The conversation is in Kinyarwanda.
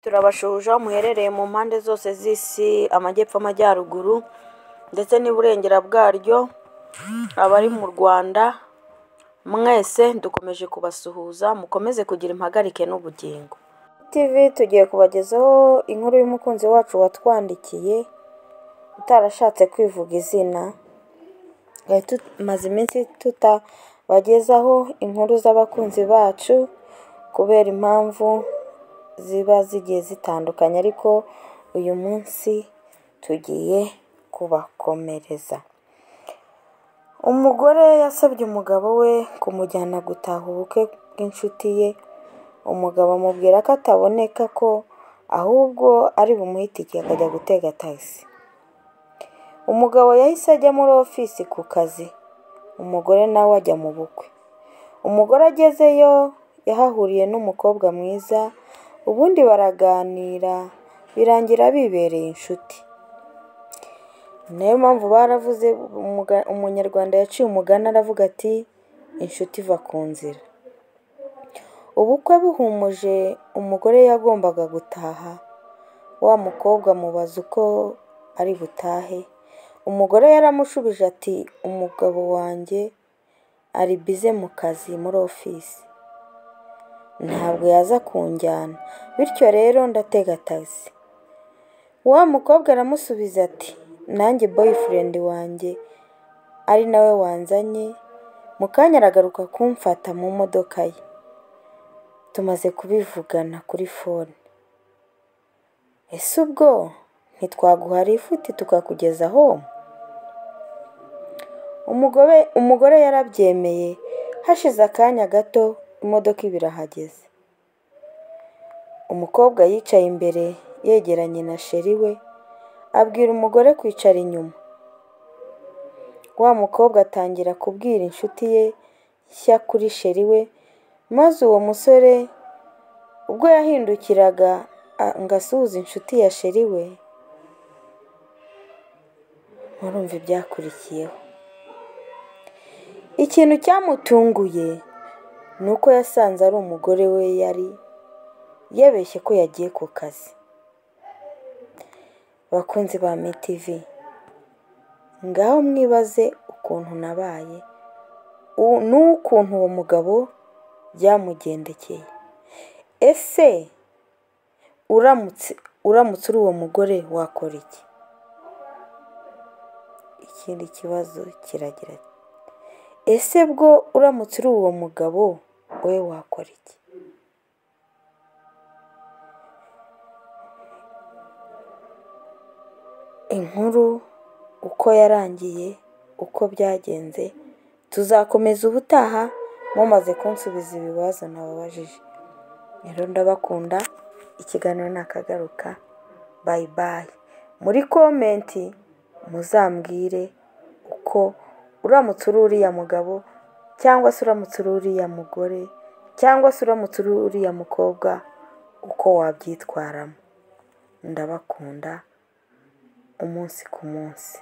Turabashuhuje aho muherereye mu mpande zose z'isi, amajyepfo, amajyaruguru ndetse n'iburengera bwaryo, abari mu Rwanda mwese dukomeje kubasuhuza, mukomeze kugira impagarike n'ubugingo. TV tugiye kubagezaho inkuru y'umukunzi wacu watwandikiye utarashatse kwivuga izina. Tumaze iminsi tutabagezaho inkuru z'abakunzi bacu kubera impamvu ziba zigiye zitandukanye, ariko uyu munsi tugiye kubakomereza. Umugore yasabye umugabo we kumujyana gutaha ubukwe bw'inshuti ye. Umugabo amubwira ko ataboneka, ko ahubwo ari bumuhe itike akajya gutega taxi. Umugabo yahise ajya muri ofisi ku kazi, umugore nawe ajya mu bukwe. Umugore agezeyo yahahuriye n'umukobwa mwiza, ubundi baraganira birangira bibereye inshuti. Niyo mpamvu baravuze, umunyarwanda yaciye umugani aravuga ati inshuti iva ku nzira. Ubukwe buhumuje, umugore yagombaga gutaha. Wa mukobwa amubaza uko ari butahe. Umugore yaramushubije ati umugabo wanjye ari bize mu kazi muri ofisi, ntabwo yaza kunjyana, bityo rero ndatega taxi. Wa mukobwa aramusubiza ati nanjye boyfriend wanjye ari nawe wanzanye, mu kanya aragaruka kumfata mu modoka ye, tumaze kubivugana kuri phone. Ese ubwo ntitwaguha ifuti tukakugeza home? Umugore yarabyemeye. Hashize akanya gato imodoka ibirahageze. Umukobwa yicaye imbere yegeranye na sheri we, abwira umugore kwicara inyuma. Wa mukobwa atangira kubwira inshuti ye nshya kuri sheri we, maze uwo musore ubwo yahindukiraga ngo asuhuze inshuti ya sheri we, murumva ibyakurikiyeho. Ikintu cyamutunguye ni uko yasanze ari umugore we yari yabeshye ko yagiye ku kazi. Bakunzi ba MTV, ngaho mwibaze ukuntu nabaye n'ukuntu uwo mugabo byamugendekeye. Ese uramutse uri uwo mugore wakora iki? Ikindi kibazo kiragira ati ese bwo uramutse uri uwo mugabo we wakora iki? Inkuru uko yarangiye, uko byagenze, tuzakomeza ubutaha mumaze kunsubiza ibibazo nababajije. Rero ndabakunda, ikiganiro nakagaruka. Bye bye. Muri komenti muzambwire uko uramutse uri uriya mugabo, cyangwa se uramutse uri uriya mugore, cyangwa se uramutse uri uriya mukobwa, uko wabyitwaramo. Ndabakunda umunsi ku munsi.